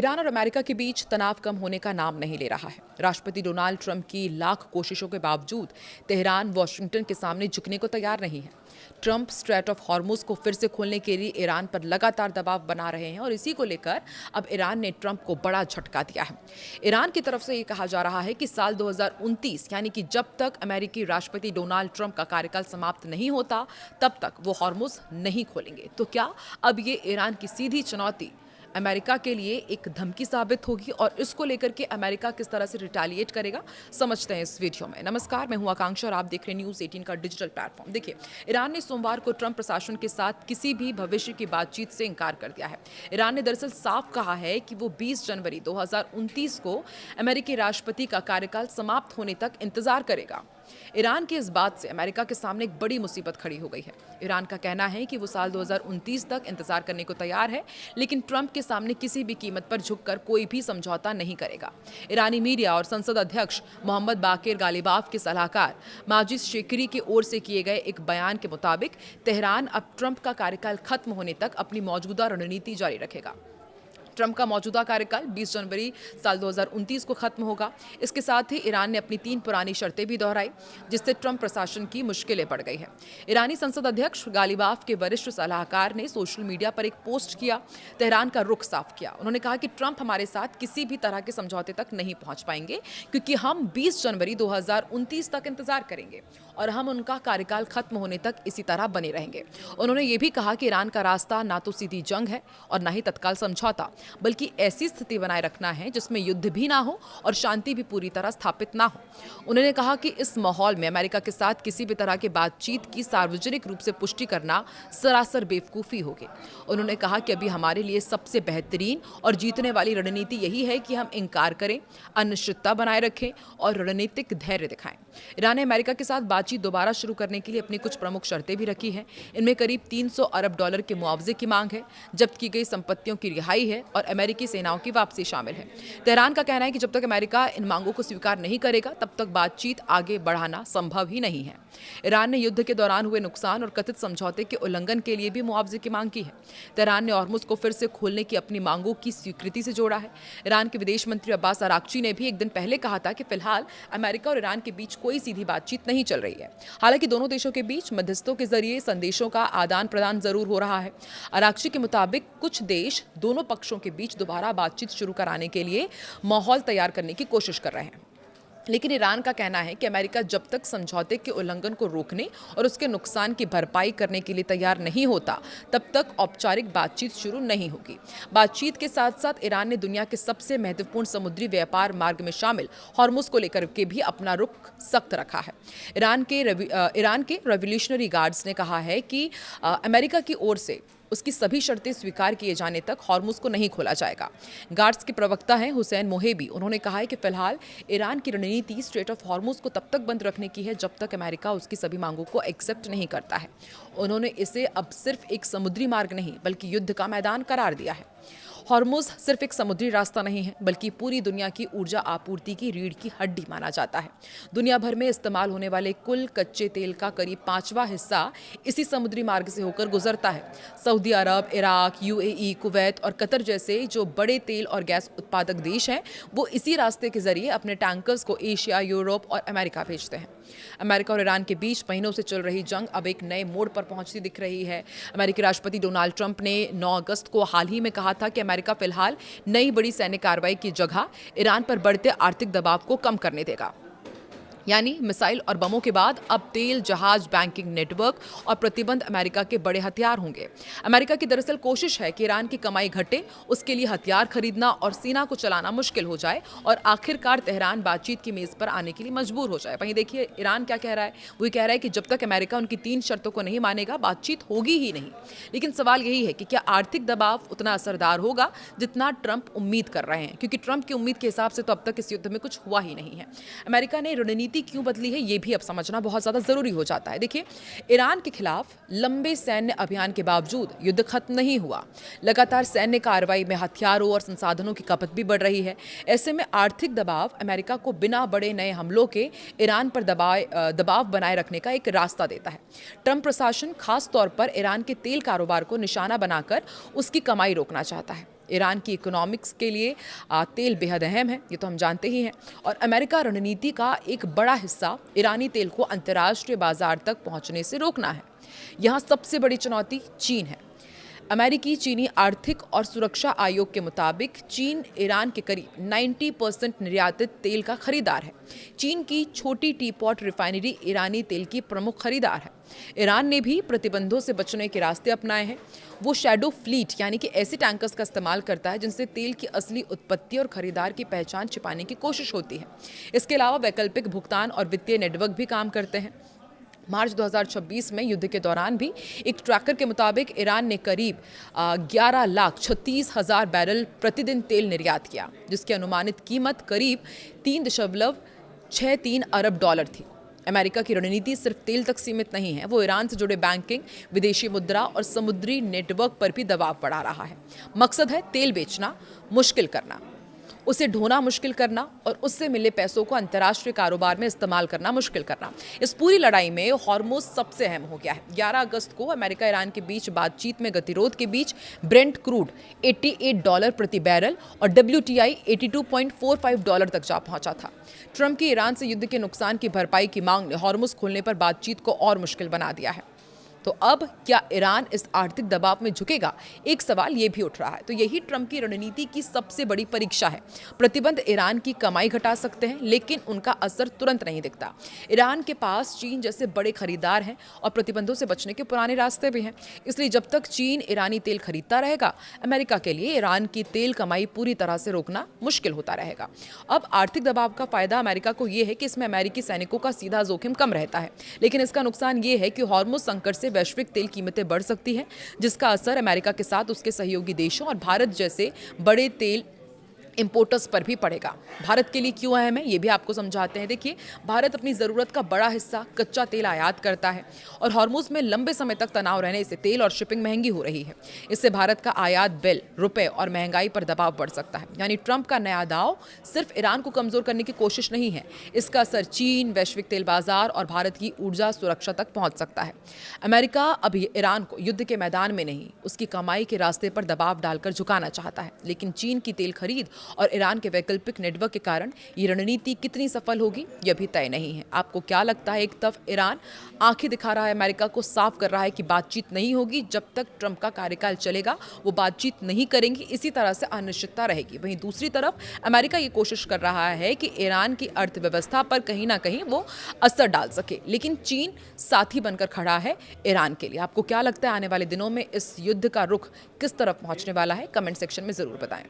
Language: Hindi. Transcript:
ईरान और अमेरिका के बीच तनाव कम होने का नाम नहीं ले रहा है। राष्ट्रपति डोनाल्ड ट्रंप की लाख कोशिशों के बावजूद तेहरान वॉशिंगटन के सामने झुकने को तैयार नहीं है। ट्रंप स्ट्रेट ऑफ हॉर्मुज को फिर से खोलने के लिए ईरान पर लगातार दबाव बना रहे हैं और इसी को लेकर अब ईरान ने ट्रंप को बड़ा झटका दिया है। ईरान की तरफ से ये कहा जा रहा है कि साल 2029 यानी कि जब तक अमेरिकी राष्ट्रपति डोनाल्ड ट्रंप का कार्यकाल समाप्त नहीं होता तब तक वो हॉर्मुज नहीं खोलेंगे। तो क्या अब ये ईरान की सीधी चुनौती अमेरिका के लिए एक धमकी साबित होगी और इसको लेकर के अमेरिका किस तरह से रिटेलिएट करेगा, समझते हैं इस वीडियो में। नमस्कार, मैं हूं आकांक्षा और आप देख रहे हैं न्यूज़ 18 का डिजिटल प्लेटफॉर्म। देखिए, ईरान ने सोमवार को ट्रंप प्रशासन के साथ किसी भी भविष्य की बातचीत से इनकार कर दिया है। ईरान ने दरअसल साफ कहा है कि वो 20 जनवरी 2029 को अमेरिकी राष्ट्रपति का कार्यकाल समाप्त होने तक इंतजार करेगा। ईरान की इस बात से अमेरिका के सामने एक बड़ी मुसीबत खड़ी हो गई है। ईरान का कहना है कि वो साल 2029 तक इंतजार करने को तैयार है, लेकिन ट्रंप के सामने किसी भी कीमत पर झुककर कोई भी समझौता नहीं करेगा। ईरानी मीडिया और संसद अध्यक्ष मोहम्मद बाकिर गालिबाफ के सलाहकार माजिद शेकरी की ओर से किए गए एक बयान के मुताबिक तेहरान अब ट्रंप का कार्यकाल खत्म होने तक अपनी मौजूदा रणनीति जारी रखेगा। ट्रंप का मौजूदा कार्यकाल 20 जनवरी साल 2029 को खत्म होगा। इसके साथ ही ईरान ने अपनी 3 पुरानी शर्तें भी दोहराई, जिससे ट्रंप प्रशासन की मुश्किलें बढ़ गई है। ईरानी संसद अध्यक्ष गालिबाफ के वरिष्ठ सलाहकार ने सोशल मीडिया पर एक पोस्ट किया, तेहरान का रुख साफ किया। उन्होंने कहा कि ट्रंप हमारे साथ किसी भी तरह के समझौते तक नहीं पहुंच पाएंगे, क्योंकि हम 20 जनवरी 2029 तक इंतजार करेंगे और हम उनका कार्यकाल खत्म होने तक इसी तरह बने रहेंगे। उन्होंने ये भी कहा कि ईरान का रास्ता ना तो सीधी जंग है और ना ही तत्काल समझौता, बल्कि ऐसी स्थिति बनाए रखना है जिसमें युद्ध भी ना हो और शांति भी पूरी तरह स्थापित ना हो। उन्होंने कहा कि इस माहौल में अमेरिका के साथ किसी भी तरह की बातचीत की सार्वजनिक रूप से पुष्टि करना सरासर बेवकूफ़ी होगी। उन्होंने कहा कि अभी हमारे लिए सबसे बेहतरीन और जीतने वाली रणनीति यही है कि हम इनकार करें, अनिश्चितता बनाए रखें और रणनीतिक धैर्य दिखाएं। ईरान ने अमेरिका के साथ बातचीत दोबारा शुरू करने के लिए अपनी कुछ प्रमुख शर्तें भी रखी हैं। इनमें करीब 300 अरब डॉलर के मुआवजे की मांग है, जब्त की गई संपत्तियों की रिहाई है और अमेरिकी सेनाओं की वापसी शामिल है। तेहरान का कहना है कि जब तक अमेरिका इन मांगों को स्वीकार नहीं करेगा तब तक बातचीत आगे बढ़ाना संभव ही नहीं है। ईरान ने युद्ध के दौरान हुए नुकसान और कथित समझौते के उल्लंघन के लिए भी मुआवजे की मांग की है। तेहरान ने हॉर्मुज को फिर से खोलने की अपनी मांगों की स्वीकृति से जोड़ा है। ईरान के विदेश मंत्री अब्बास अराक्ची ने भी एक दिन पहले कहा था कि फिलहाल अमेरिका और ईरान के बीच कोई सीधी बातचीत नहीं चल रही है। हालांकि दोनों देशों के बीच मध्यस्थों के जरिए संदेशों का आदान प्रदान जरूर हो रहा है। अराक्ची के मुताबिक कुछ देश दोनों पक्षों के बीच दोबारा बातचीत शुरू कराने के लिए माहौल तैयार करने की कोशिश कर रहे हैं, लेकिन ईरान का कहना है कि अमेरिका जब तक समझौते के उल्लंघन को रोकने और उसके नुकसान की भरपाई करने के लिए तैयार नहीं होता तब तक औपचारिक बातचीत शुरू नहीं होगी। बातचीत के साथ साथ ईरान ने दुनिया के सबसे महत्वपूर्ण समुद्री व्यापार मार्ग में शामिल हॉर्मुज को लेकर के भी अपना रुख सख्त रखा है। ईरान के रेवोल्यूशनरी गार्ड्स ने कहा है कि अमेरिका की ओर से उसकी सभी शर्तें स्वीकार किए जाने तक हॉर्मुज को नहीं खोला जाएगा। गार्ड्स के प्रवक्ता हैं हुसैन मोहेबी। उन्होंने कहा है कि फिलहाल ईरान की रणनीति स्ट्रेट ऑफ हॉर्मुज को तब तक बंद रखने की है जब तक अमेरिका उसकी सभी मांगों को एक्सेप्ट नहीं करता है। उन्होंने इसे अब सिर्फ एक समुद्री मार्ग नहीं बल्कि युद्ध का मैदान करार दिया है। हॉर्मुज सिर्फ एक समुद्री रास्ता नहीं है बल्कि पूरी दुनिया की ऊर्जा आपूर्ति की रीढ़ की हड्डी माना जाता है। दुनिया भर में इस्तेमाल होने वाले कुल कच्चे तेल का करीब 5वां हिस्सा इसी समुद्री मार्ग से होकर गुजरता है। सऊदी अरब, इराक, यूएई, कुवैत और कतर जैसे जो बड़े तेल और गैस उत्पादक देश हैं, वो इसी रास्ते के जरिए अपने टैंकर्स को एशिया, यूरोप और अमेरिका भेजते हैं। अमेरिका और ईरान के बीच महीनों से चल रही जंग अब एक नए मोड़ पर पहुंचती दिख रही है। अमेरिकी राष्ट्रपति डोनाल्ड ट्रंप ने 9 अगस्त को हाल ही में कहा था कि अमेरिका फिलहाल नई बड़ी सैन्य कार्रवाई की जगह ईरान पर बढ़ते आर्थिक दबाव को कम करने देगा। यानी मिसाइल और बमों के बाद अब तेल, जहाज, बैंकिंग नेटवर्क और प्रतिबंध अमेरिका के बड़े हथियार होंगे। अमेरिका की दरअसल कोशिश है कि ईरान की कमाई घटे, उसके लिए हथियार खरीदना और सेना को चलाना मुश्किल हो जाए और आखिरकार तेहरान बातचीत की मेज पर आने के लिए मजबूर हो जाए। वहीं देखिए ईरान क्या कह रहा है, वो कह रहा है कि जब तक अमेरिका उनकी 3 शर्तों को नहीं मानेगा बातचीत होगी ही नहीं। लेकिन सवाल यही है कि क्या आर्थिक दबाव उतना असरदार होगा जितना ट्रंप उम्मीद कर रहे हैं, क्योंकि ट्रंप की उम्मीद के हिसाब से तो अब तक इस युद्ध में कुछ हुआ ही नहीं है। अमेरिका ने रणनीति क्यों बदली है ये भी अब समझना बहुत ज्यादा जरूरी हो जाता है। देखिए, ईरान के खिलाफ लंबे सैन्य अभियान के बावजूद युद्ध खत्म नहीं हुआ। लगातार सैन्य कार्रवाई में हथियारों और संसाधनों की खपत भी बढ़ रही है। ऐसे में आर्थिक दबाव अमेरिका को बिना बड़े नए हमलों के ईरान पर दबाव बनाए रखने का एक रास्ता देता है। ट्रंप प्रशासन खास तौर पर ईरान के तेल कारोबार को निशाना बनाकर उसकी कमाई रोकना चाहता है। ईरान की इकोनॉमिक्स के लिए तेल बेहद अहम है, ये तो हम जानते ही हैं। और अमेरिका रणनीति का एक बड़ा हिस्सा ईरानी तेल को अंतर्राष्ट्रीय बाजार तक पहुंचने से रोकना है। यहाँ सबसे बड़ी चुनौती चीन है। अमेरिकी चीनी आर्थिक और सुरक्षा आयोग के मुताबिक चीन ईरान के करीब 90% निर्यातित तेल का खरीदार है। चीन की छोटी टीपॉट रिफाइनरी ईरानी तेल की प्रमुख खरीदार है। ईरान ने भी प्रतिबंधों से बचने के रास्ते अपनाए हैं। वो शैडो फ्लीट यानी कि ऐसे टैंकर्स का इस्तेमाल करता है जिनसे तेल की असली उत्पत्ति और खरीदार की पहचान छिपाने की कोशिश होती है। इसके अलावा वैकल्पिक भुगतान और वित्तीय नेटवर्क भी काम करते हैं। मार्च 2026 में युद्ध के दौरान भी एक ट्रैकर के मुताबिक ईरान ने करीब 11,36,000 बैरल प्रतिदिन तेल निर्यात किया, जिसकी अनुमानित कीमत करीब 3.63 अरब डॉलर थी। अमेरिका की रणनीति सिर्फ तेल तक सीमित नहीं है, वो ईरान से जुड़े बैंकिंग, विदेशी मुद्रा और समुद्री नेटवर्क पर भी दबाव बढ़ा रहा है। मकसद है तेल बेचना मुश्किल करना, उसे ढोना मुश्किल करना और उससे मिले पैसों को अंतर्राष्ट्रीय कारोबार में इस्तेमाल करना मुश्किल करना। इस पूरी लड़ाई में हॉर्मुज़ सबसे अहम हो गया है। 11 अगस्त को अमेरिका ईरान के बीच बातचीत में गतिरोध के बीच ब्रेंट क्रूड $88 प्रति बैरल और WTI $82.45 तक जा पहुंचा था। ट्रंप की ईरान से युद्ध के नुकसान की भरपाई की मांग ने हॉर्मुज़ खोलने पर बातचीत को और मुश्किल बना दिया है। तो अब क्या ईरान इस आर्थिक दबाव में झुकेगा? एक सवाल ये भी उठ रहा है। तो यही ट्रंप की रणनीति की सबसे बड़ी परीक्षा है। प्रतिबंध ईरान की कमाई घटा सकते हैं, लेकिन उनका असर तुरंत नहीं दिखता। ईरान के पास चीन जैसे बड़े खरीदार हैं और प्रतिबंधों से बचने के पुराने रास्ते भी हैं। इसलिए जब तक चीन ईरानी तेल खरीदता रहेगा, अमेरिका के लिए ईरान की तेल कमाई पूरी तरह से रोकना मुश्किल होता रहेगा। अब आर्थिक दबाव का फायदा अमेरिका को यह है कि इसमें अमेरिकी सैनिकों का सीधा जोखिम कम रहता है, लेकिन इसका नुकसान ये है कि हॉर्मुज़ संकट से वैश्विक तेल कीमतें बढ़ सकती हैं, जिसका असर अमेरिका के साथ उसके सहयोगी देशों और भारत जैसे बड़े तेल इंपोर्टर्स पर भी पड़ेगा। भारत के लिए क्यों अहम है, ये भी आपको समझाते हैं। देखिए, भारत अपनी ज़रूरत का बड़ा हिस्सा कच्चा तेल आयात करता है और हॉर्मुज़ में लंबे समय तक तनाव रहने से तेल और शिपिंग महंगी हो रही है। इससे भारत का आयात बिल, रुपए और महंगाई पर दबाव बढ़ सकता है। यानी ट्रंप का नया दाव सिर्फ ईरान को कमज़ोर करने की कोशिश नहीं है, इसका असर चीन, वैश्विक तेल बाजार और भारत की ऊर्जा सुरक्षा तक पहुँच सकता है। अमेरिका अभी ईरान को युद्ध के मैदान में नहीं, उसकी कमाई के रास्ते पर दबाव डालकर झुकाना चाहता है, लेकिन चीन की तेल खरीद और ईरान के वैकल्पिक नेटवर्क के कारण ये रणनीति कितनी सफल होगी, यह भी तय नहीं है। आपको क्या लगता है? एक तरफ ईरान आंखें दिखा रहा है, अमेरिका को साफ कर रहा है कि बातचीत नहीं होगी, जब तक ट्रंप का कार्यकाल चलेगा वो बातचीत नहीं करेंगे, इसी तरह से अनिश्चितता रहेगी। वहीं दूसरी तरफ अमेरिका ये कोशिश कर रहा है कि ईरान की अर्थव्यवस्था पर कहीं ना कहीं वो असर डाल सके, लेकिन चीन साथी बनकर खड़ा है ईरान के लिए। आपको क्या लगता है आने वाले दिनों में इस युद्ध का रुख किस तरफ पहुंचने वाला है? कमेंट सेक्शन में जरूर बताएं।